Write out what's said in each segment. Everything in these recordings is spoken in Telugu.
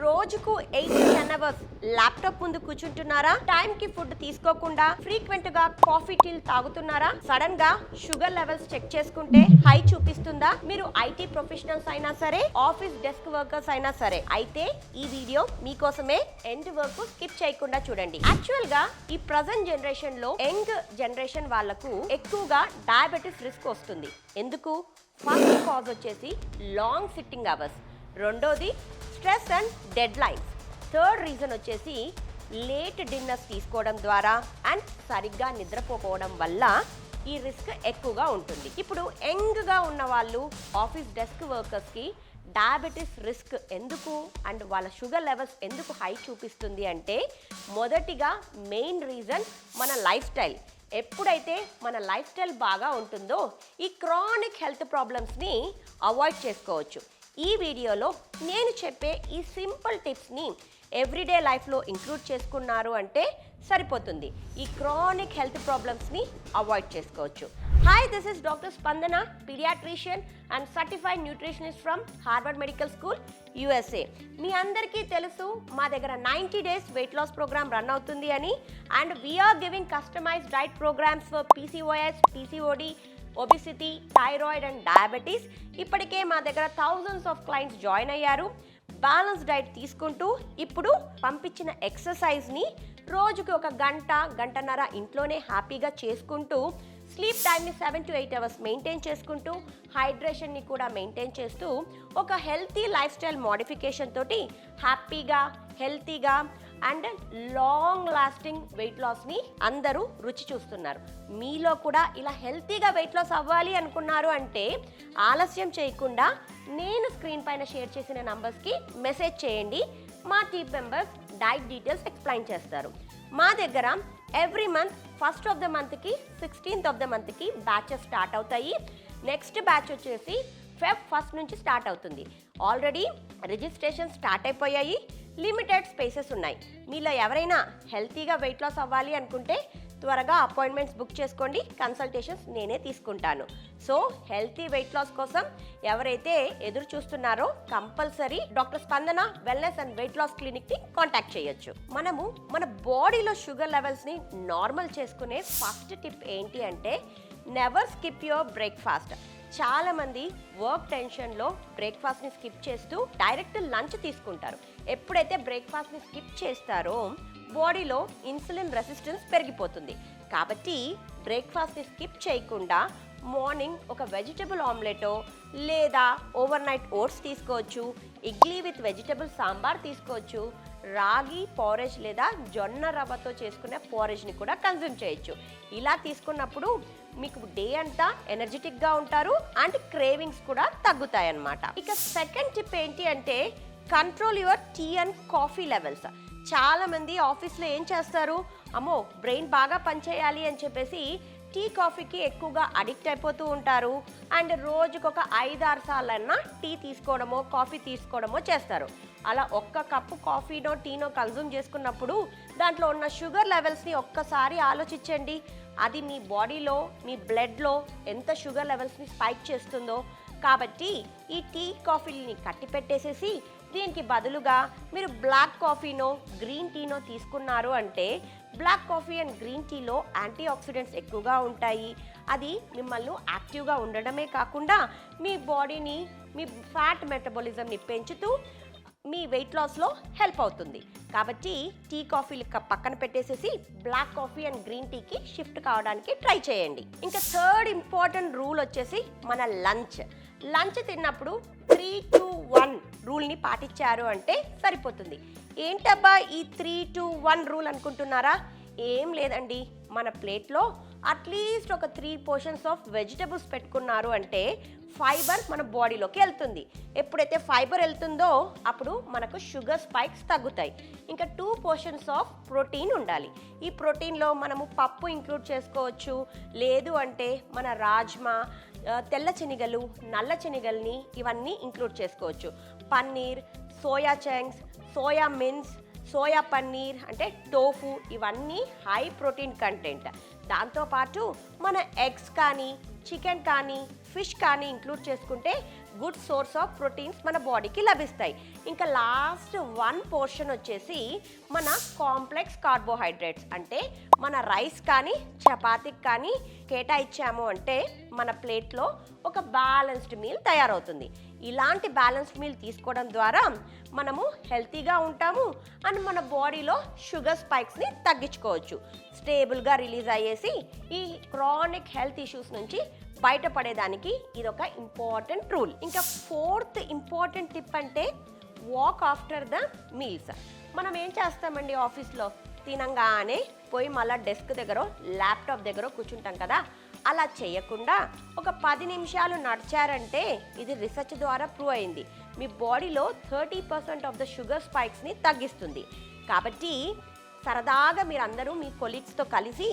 రోజుకు 8 to 10 అవర్స్ ల్యాప్టాప్ ముందు కూర్చుంటున్నారా? టైం కి ఫుడ్ తీసుకోకుండా ఫ్రీక్వెంట్ గా కాఫీ టీలు తాగుతున్నారా? సడన్ గా షుగర్ లెవెల్స్ చెక్ చేసుకుంటే హై చూపిస్తుందా? మీరు ఐటీ ప్రొఫెషనల్స్ అయినా సరే, ఆఫీస్ డెస్క్ వర్కర్స్ అయినా సరే, అయితే ఈ వీడియో మీకోసమే. ఎండ్ వరకు స్కిప్ చేయకుండా చూడండి. యాక్చువల్ గా ఈ ప్రజెంట్ జనరేషన్ లో యంగ్ జనరేషన్ వాళ్ళకు ఎక్కువగా డయాబెటిస్ రిస్క్ వస్తుంది. ఎందుకు? ఫస్ట్ కాజ్ వచ్చేసి లాంగ్ సిట్టింగ్ అవర్స్, రెండోది stress and dead lines, third reason వచ్చేసి లేట్ డిన్నర్స్ తీసుకోవడం ద్వారా అండ్ సరిగ్గా నిద్రపోకపోవడం వల్ల ఈ రిస్క్ ఎక్కువగా ఉంటుంది. ఇప్పుడు యంగ్గా ఉన్న వాళ్ళు, ఆఫీస్ డెస్క్ వర్కర్స్కి డయాబెటీస్ రిస్క్ ఎందుకు అండ్ వాళ్ళ షుగర్ లెవెల్స్ ఎందుకు హై చూపిస్తుంది అంటే, మొదటిగా మెయిన్ రీజన్ మన లైఫ్ స్టైల్. ఎప్పుడైతే మన లైఫ్ స్టైల్ బాగా ఉంటుందో ఈ క్రానిక్ హెల్త్ ప్రాబ్లమ్స్ని అవాయిడ్ చేసుకోవచ్చు. ఈ వీడియోలో నేను చెప్పే ఈ సింపుల్ టిప్స్ని ఎవ్రీడే లైఫ్లో ఇంక్లూడ్ చేసుకున్నారు అంటే సరిపోతుంది. ఈ క్రానిక్ హెల్త్ ప్రాబ్లమ్స్ని అవాయిడ్ చేసుకోవచ్చు. Hi, this is doctor Spandana, pediatrician and certified nutritionist from Harvard medical school, USA. మీ అందరికీ తెలుసు మా దగ్గర 90 days weight loss program run అవుతుంది అని. And we're giving customized diet programs for PCOS, PCOD, obesity, thyroid and diabetes. ఇప్పటికే మా దగ్గర థౌజండ్స్ ఆఫ్ క్లయింట్స్ జాయిన్ అయ్యారు. బ్యాలెన్స్ డైట్ తీసుకుంటూ ఇప్పుడు పంపించిన ఎక్సర్సైజ్ని రోజుకి ఒక గంటన్నర ఇంట్లోనే హ్యాపీగా చేసుకుంటూ, స్లీప్ టైంని 7 to 8 అవర్స్ మెయింటైన్ చేసుకుంటూ, హైడ్రేషన్ని కూడా మెయింటైన్ చేస్తూ, ఒక హెల్తీ లైఫ్ స్టైల్ మోడిఫికేషన్ తోటి హ్యాపీగా, హెల్తీగా అండ్ లాంగ్ లాస్టింగ్ వెయిట్ లాస్ని అందరూ రుచి చూస్తున్నారు. మీలో కూడా ఇలా హెల్తీగా వెయిట్ లాస్ అవ్వాలి అనుకున్నారు అంటే ఆలస్యం చేయకుండా నేను స్క్రీన్ పైన షేర్ చేసిన నంబర్స్కి మెసేజ్ చేయండి. మా team members diet details explain చేస్తారు. మా దగ్గర every month first of the మంత్కి 16th of the monthకి బ్యాచెస్ స్టార్ట్ అవుతాయి. నెక్స్ట్ బ్యాచ్ వచ్చేసి Feb 1st నుంచి స్టార్ట్ అవుతుంది. ఆల్రెడీ రిజిస్ట్రేషన్ స్టార్ట్ అయిపోయాయి. లిమిటెడ్ స్పేసెస్ ఉన్నాయి. మీలో ఎవరైనా హెల్తీగా వెయిట్ లాస్ అవ్వాలి అనుకుంటే త్వరగా అపాయింట్మెంట్స్ బుక్ చేసుకోండి. కన్సల్టేషన్స్ నేనే తీసుకుంటాను. సో హెల్తీ వెయిట్ లాస్ కోసం ఎవరైతే ఎదురు చూస్తున్నారో compulsory doctor Spandana wellness and weight loss క్లినిక్ని కాంటాక్ట్ చేయొచ్చు. మనము మన బాడీలో షుగర్ లెవెల్స్ని నార్మల్ చేసుకునే ఫస్ట్ టిప్ ఏంటి అంటే, నెవర్ స్కిప్ యువర్ బ్రేక్ఫాస్ట్. చాలామంది వర్క్ టెన్షన్లో బ్రేక్ఫాస్ట్ని స్కిప్ చేస్తూ డైరెక్ట్ లంచ్ తీసుకుంటారు. ఎప్పుడైతే బ్రేక్ఫాస్ట్ని స్కిప్ చేస్తారో బాడీలో ఇన్సులిన్ రెసిస్టెన్స్ పెరిగిపోతుంది. కాబట్టి బ్రేక్ఫాస్ట్ని స్కిప్ చేయకుండా మార్నింగ్ ఒక వెజిటబుల్ ఆమ్లెటో లేదా ఓవర్ నైట్ ఓట్స్ తీసుకోవచ్చు. ఇడ్లీ విత్ వెజిటబుల్ సాంబార్ తీసుకోవచ్చు. రాగి పోరేజ్ లేదా జొన్న రవ్వతో చేసుకునే పోరేజ్ని కూడా కన్జ్యూమ్ చేయొచ్చు. ఇలా తీసుకున్నప్పుడు మీకు డే అంతా ఎనర్జెటిక్గా ఉంటారు అండ్ క్రేవింగ్స్ కూడా తగ్గుతాయి అన్నమాట. ఇక సెకండ్ టిప్ ఏంటి అంటే, control your tea and coffee levels. చాలామంది ఆఫీస్లో ఏం చేస్తారు, అమ్మో బ్రెయిన్ బాగా పనిచేయాలి అని చెప్పేసి టీ కాఫీకి ఎక్కువగా అడిక్ట్ అయిపోతూ ఉంటారు. అండ్ రోజుకొక 5-6 సార్లన్నా టీ తీసుకోవడమో కాఫీ తీసుకోవడమో చేస్తారు. అలా ఒక్క కప్పు కాఫీనో టీనో కన్జ్యూమ్ చేసుకున్నప్పుడు దాంట్లో ఉన్న షుగర్ లెవెల్స్ని ఒక్కసారి ఆలోచించండి. అది మీ బాడీలో, మీ బ్లడ్లో ఎంత షుగర్ లెవెల్స్ని స్పైక్ చేస్తుందో. కాబట్టి ఈ టీ కాఫీని కట్టి పెట్టేసేసి దీనికి బదులుగా మీరు బ్లాక్ కాఫీనో గ్రీన్ టీనో తీసుకున్నారు అంటే, బ్లాక్ కాఫీ అండ్ గ్రీన్ టీలో యాంటీ ఆక్సిడెంట్స్ ఎక్కువగా ఉంటాయి. అది మిమ్మల్ని యాక్టివ్గా ఉండడమే కాకుండా మీ బాడీని, మీ ఫ్యాట్ మెటబాలిజంని పెంచుతూ మీ వెయిట్ లాస్లో హెల్ప్ అవుతుంది. కాబట్టి టీ కాఫీలు పక్కన పెట్టేసేసి బ్లాక్ కాఫీ అండ్ గ్రీన్ టీకి షిఫ్ట్ కావడానికి ట్రై చేయండి. ఇంకా థర్డ్ ఇంపార్టెంట్ రూల్ వచ్చేసి మన లంచ్ తిన్నప్పుడు 3-2-1 రూల్ని పాటించారు అంటే సరిపోతుంది. ఏంటబ్బా ఈ 3-2-1 రూల్ అనుకుంటున్నారా? ఏం లేదండి, మన ప్లేట్లో అట్లీస్ట్ ఒక 3 portions ఆఫ్ వెజిటబుల్స్ పెట్టుకున్నారు అంటే ఫైబర్ మన బాడీలోకి వెళ్తుంది. ఎప్పుడైతే ఫైబర్ వెళ్తుందో అప్పుడు మనకు షుగర్ స్పైక్స్ తగ్గుతాయి. ఇంకా 2 portions ఆఫ్ ప్రోటీన్ ఉండాలి. ఈ ప్రోటీన్లో మనము పప్పు ఇంక్లూడ్ చేసుకోవచ్చు. లేదు అంటే మన రాజ్మా, తెల్ల శనగలు, నల్ల శనగల్ని ఇవన్నీ ఇంక్లూడ్ చేసుకోవచ్చు. Paneer, soya chunks, soya mince, soya paneer అంటే టోఫు, ఇవన్నీ హై ప్రోటీన్ కంటెంట్. దాంతోపాటు మన ఎగ్స్ కానీ, చికెన్ కానీ, ఫిష్ కానీ ఇంక్లూడ్ చేసుకుంటే గుడ్ సోర్స్ ఆఫ్ ప్రోటీన్స్ మన బాడీకి లభిస్తాయి. ఇంకా లాస్ట్ 1 పోర్షన్ వచ్చేసి మన కాంప్లెక్స్ కార్బోహైడ్రేట్స్, అంటే మన రైస్ కానీ చపాతీకి కానీ కేటాయించాము అంటే మన ప్లేట్లో ఒక బ్యాలెన్స్డ్ మీల్ తయారవుతుంది. ఇలాంటి బ్యాలెన్స్డ్ మీల్ తీసుకోవడం ద్వారా మనము హెల్తీగా ఉంటాము అండ్ మన బాడీలో షుగర్ స్పైక్స్ని తగ్గించుకోవచ్చు. స్టేబుల్గా రిలీజ్ అయ్యేసి ఈ క్రానిక్ హెల్త్ ఇష్యూస్ నుంచి బయటపడేదానికి ఇదొక ఇంపార్టెంట్ రూల్. ఇంకా 4th ఇంపార్టెంట్ టిప్ అంటే వాక్ ఆఫ్టర్ ద మీల్స్. మనం ఏం చేస్తామండి, ఆఫీస్లో తినంగానే పోయి మళ్ళీ డెస్క్ దగ్గర ల్యాప్టాప్ దగ్గర కూర్చుంటాం కదా. అలా చేయకుండా ఒక 10 నిమిషాలు నడిచారంటే ఇది రీసెర్చ్ ద్వారా ప్రూవ్ అయింది, మీ బాడీలో 30% ఆఫ్ ద షుగర్ స్పైక్స్ని తగ్గిస్తుంది. కాబట్టి సరదాగా మీరందరూ మీ కొలీగ్స్తో కలిసి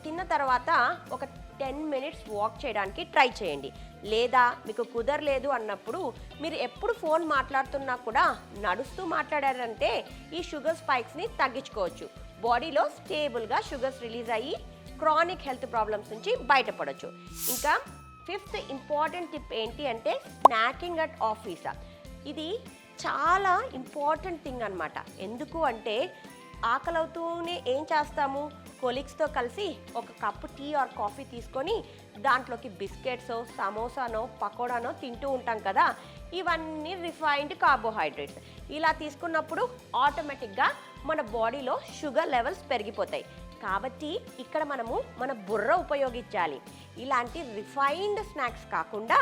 తిన్న తర్వాత ఒక 10 మినిట్స్ వాక్ చేయడానికి ట్రై చేయండి. లేదా మీకు కుదరలేదు అన్నప్పుడు మీరు ఎప్పుడు ఫోన్ మాట్లాడుతున్నా కూడా నడుస్తూ మాట్లాడారంటే ఈ షుగర్ స్పైక్స్ని తగ్గించుకోవచ్చు. బాడీలో స్టేబుల్గా షుగర్స్ రిలీజ్ అయ్యి క్రానిక్ హెల్త్ ప్రాబ్లమ్స్ నుంచి బయటపడవచ్చు. ఇంకా 5th ఇంపార్టెంట్ టిప్ ఏంటి అంటే స్నాకింగ్ అట్ ఆఫీస్. ఇది చాలా ఇంపార్టెంట్ థింగ్ అనమాట. ఎందుకు అంటే ఆకలవుతూనే ఏం చేస్తాము, కొలీగ్స్తో కలిసి ఒక కప్పు టీ ఆర్ కాఫీ తీసుకొని దాంట్లోకి బిస్కెట్సో సమోసానో పకోడానో తింటూ ఉంటాం కదా. ఇవన్నీ రిఫైన్డ్ కార్బోహైడ్రేట్స్. ఇలా తీసుకున్నప్పుడు ఆటోమేటిక్గా మన బాడీలో షుగర్ లెవెల్స్ పెరిగిపోతాయి. కాబట్టి ఇక్కడ మనము మన బుర్ర ఉపయోగించాలి. ఇలాంటి రిఫైన్డ్ స్నాక్స్ కాకుండా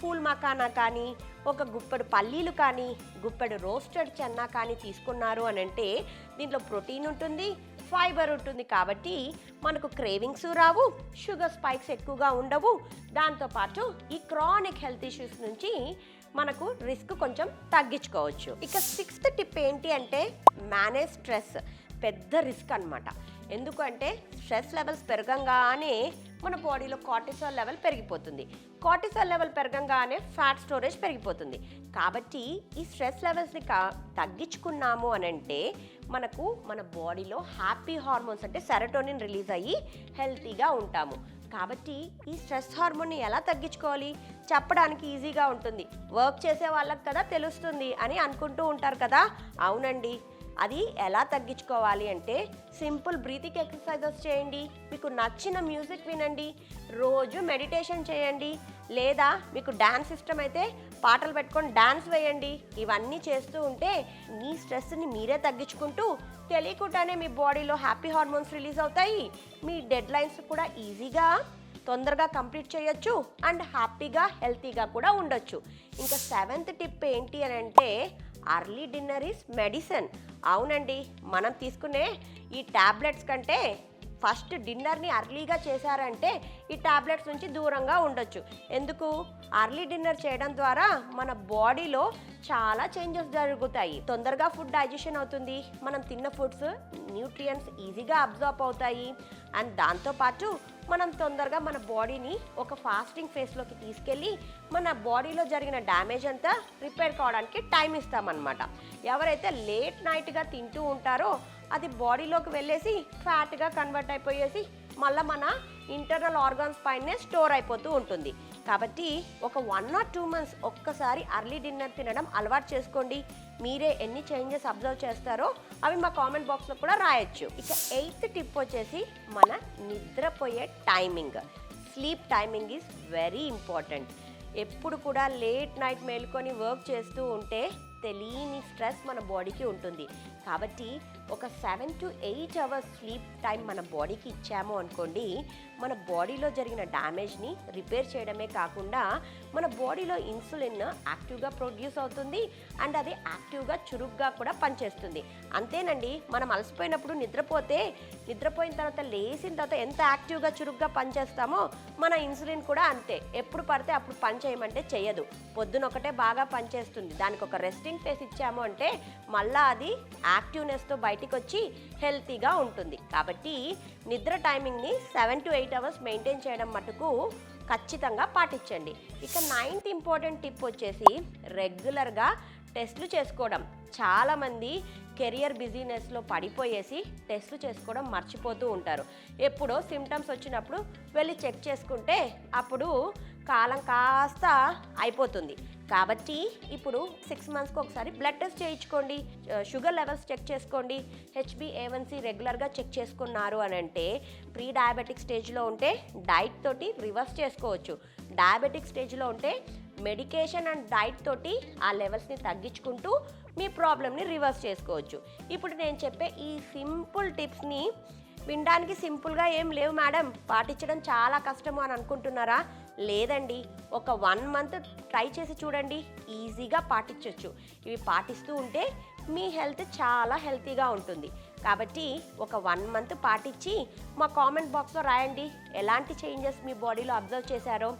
ఫూల్ మకానా కానీ ఒక గుప్పెడు పల్లీలు కానీ గుప్పెడు రోస్టెడ్ చెన్నా కానీ తీసుకున్నారు అని అంటే దీంట్లో ప్రోటీన్ ఉంటుంది, ఫైబర్ ఉంటుంది. కాబట్టి మనకు క్రేవింగ్స్ రావు, షుగర్ స్పైక్స్ ఎక్కువగా ఉండవు. దాంతోపాటు ఈ క్రానిక్ హెల్త్ ఇష్యూస్ నుంచి మనకు రిస్క్ కొంచెం తగ్గించుకోవచ్చు. ఇక 6th టిప్ ఏంటి అంటే మేనేజ్ స్ట్రెస్. పెద్ద రిస్క్ అనమాట. ఎందుకంటే స్ట్రెస్ లెవెల్స్ పెరగంగానే మన బాడీలో కార్టిసాల్ లెవెల్ పెరిగిపోతుంది. కార్టిసాల్ లెవెల్ పెరగంగానే ఫ్యాట్ స్టోరేజ్ పెరిగిపోతుంది. కాబట్టి ఈ స్ట్రెస్ లెవెల్స్ని తగ్గించుకున్నాము అని అంటే మనకు మన బాడీలో హ్యాపీ హార్మోన్స్ అంటే సెరటోనిన్ రిలీజ్ అయ్యి హెల్తీగా ఉంటాము. కాబట్టి ఈ స్ట్రెస్ హార్మోన్ని ఎలా తగ్గించుకోవాలి చెప్పడానికి ఈజీగా ఉంటుంది. వర్క్ చేసే వాళ్ళకి కదా తెలుస్తుంది అని అనుకుంటూ ఉంటారు కదా. అవునండి, అది ఎలా తగ్గించుకోవాలి అంటే సింపుల్ బ్రీతింగ్ ఎక్సర్సైజెస్ చేయండి, మీకు నచ్చిన మ్యూజిక్ వినండి, రోజు మెడిటేషన్ చేయండి, లేదా మీకు డ్యాన్స్ ఇష్టం అయితే పాటలు పెట్టుకొని డ్యాన్స్ వేయండి. ఇవన్నీ చేస్తూ ఉంటే మీ స్ట్రెస్ని మీరే తగ్గించుకుంటూ తెలియకుండానే మీ బాడీలో హ్యాపీ హార్మోన్స్ రిలీజ్ అవుతాయి. మీ డెడ్ లైన్స్ కూడా ఈజీగా తొందరగా కంప్లీట్ చేయొచ్చు అండ్ హ్యాపీగా హెల్తీగా కూడా ఉండొచ్చు. ఇంకా 7th టిప్ ఏంటి అని అంటే అర్లీ డిన్నర్ ఈజ్ మెడిసిన్. అవునండి, మనం తీసుకునే ఈ ట్యాబ్లెట్స్ కంటే ఫస్ట్ డిన్నర్ని అర్లీగా చేశారంటే ఈ ట్యాబ్లెట్స్ నుంచి దూరంగా ఉండొచ్చు. ఎందుకు, అర్లీ డిన్నర్ చేయడం ద్వారా మన బాడీలో చాలా చేంజెస్ జరుగుతాయి. తొందరగా ఫుడ్ డైజెషన్ అవుతుంది, మనం తిన్న ఫుడ్స్ న్యూట్రియంట్స్ ఈజీగా అబ్జార్బ్ అవుతాయి అండ్ దాంతోపాటు మనం తొందరగా మన బాడీని ఒక ఫాస్టింగ్ ఫేస్లోకి తీసుకెళ్ళి మన బాడీలో జరిగిన డ్యామేజ్ అంతా రిపేర్ కావడానికి టైం ఇస్తామన్నమాట. ఎవరైతే లేట్ నైట్గా తింటూ ఉంటారో అది బాడీలోకి వెళ్ళేసి ఫ్యాట్గా కన్వర్ట్ అయిపోయేసి మళ్ళీ మన ఇంటర్నల్ ఆర్గాన్స్ పైనే స్టోర్ అయిపోతూ ఉంటుంది. కాబట్టి ఒక 1 or 2 months ఒక్కసారి అర్లీ డిన్నర్ తినడం అలవాటు చేసుకోండి. మీరే ఎన్ని చేంజెస్ అబ్జర్వ్ చేస్తారో అవి మా కామెంట్ బాక్స్లో కూడా రాయొచ్చు. ఇక 8th టిప్ వచ్చేసి మన నిద్రపోయే timing. Sleep timing is very important. ఎప్పుడు కూడా లేట్ నైట్ మేల్కొని వర్క్ చేస్తూ ఉంటే తెలియని స్ట్రెస్ మన బాడీకి ఉంటుంది. కాబట్టి ఒక 7 to 8 hours స్లీప్ టైం మన బాడీకి ఇచ్చాము అనుకోండి, మన బాడీలో జరిగిన డ్యామేజ్ని రిపేర్ చేయడమే కాకుండా మన బాడీలో ఇన్సులిన్ యాక్టివ్గా ప్రొడ్యూస్ అవుతుంది అండ్ అది యాక్టివ్గా చురుగ్గా కూడా పనిచేస్తుంది. అంతేనండి, మనం అలసిపోయినప్పుడు నిద్రపోయిన తర్వాత లేచిన తర్వాత ఎంత యాక్టివ్గా చురుగ్గా పనిచేస్తామో మన ఇన్సులిన్ కూడా అంతే. ఎప్పుడు పడితే అప్పుడు పని చేయమంటే చేయదు. పొద్దున ఒకటే బాగా పనిచేస్తుంది, దానికి ఒక రెస్టింగ్ ఫేస్ ఇచ్చాము అంటే మళ్ళీ అది యాక్టివ్నెస్తో బయటికి వచ్చి హెల్తీగా ఉంటుంది. కాబట్టి నిద్ర టైమింగ్ని 7 to 8 hours మెయింటైన్ చేయడం మటుకు ఖచ్చితంగా పాటించండి. ఇక 9th ఇంపార్టెంట్ టిప్ వచ్చేసి రెగ్యులర్గా టెస్టులు చేసుకోవడం. చాలామంది కెరియర్ బిజీనెస్లో పడిపోయేసి టెస్టులు చేసుకోవడం మర్చిపోతూ ఉంటారు. ఎప్పుడో సిమ్టమ్స్ వచ్చినప్పుడు వెళ్ళి చెక్ చేసుకుంటే అప్పుడు కాలం కాస్త అయిపోతుంది. కాబట్టి ఇప్పుడు 6 మంత్స్కి ఒకసారి బ్లడ్ టెస్ట్ చేయించుకోండి, షుగర్ లెవెల్స్ చెక్ చేసుకోండి, HbA1c రెగ్యులర్గా చెక్ చేసుకున్నారు అని అంటే ప్రీ డయాబెటిక్ స్టేజ్లో ఉంటే డైట్ తోటి రివర్స్ చేసుకోవచ్చు. డయాబెటిక్ స్టేజ్లో ఉంటే మెడికేషన్ అండ్ డైట్ తోటి ఆ లెవెల్స్ని తగ్గించుకుంటూ మీ ప్రాబ్లమ్ని రివర్స్ చేసుకోవచ్చు. ఇప్పుడు నేను చెప్పే ఈ సింపుల్ టిప్స్ని వినడానికి సింపుల్గా ఏం లేవు మేడం, పాటించడం చాలా కష్టము అని అనుకుంటున్నారా? లేదండి, ఒక 1 మంత్ ట్రై చేసి చూడండి, ఈజీగా పాటించవచ్చు. ఇవి పాటిస్తూ ఉంటే మీ హెల్త్ చాలా హెల్తీగా ఉంటుంది. కాబట్టి ఒక 1 మంత్ పాటించి మా కామెంట్ బాక్స్లో రాయండి ఎలాంటి చేంజెస్ మీ బాడీలో అబ్జర్వ్ చేశారో.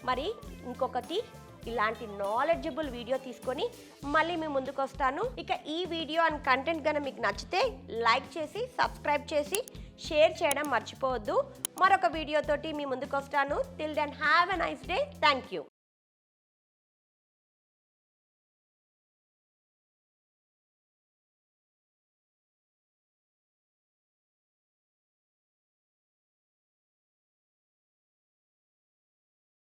మరి ఇంకొకటి ఇలాంటి నాలెడ్జబుల్ వీడియో తీసుకొని మళ్ళీ మీ ముందుకు వస్తాను. ఇక ఈ వీడియో అండ్ కంటెంట్ కనుక మీకు నచ్చితే లైక్ చేసి సబ్స్క్రైబ్ చేసి షేర్ చేయడం మర్చిపోవద్దు. మరొక వీడియోతోటి మీ ముందుకు వస్తాను. Till then have a nice day. Thank you.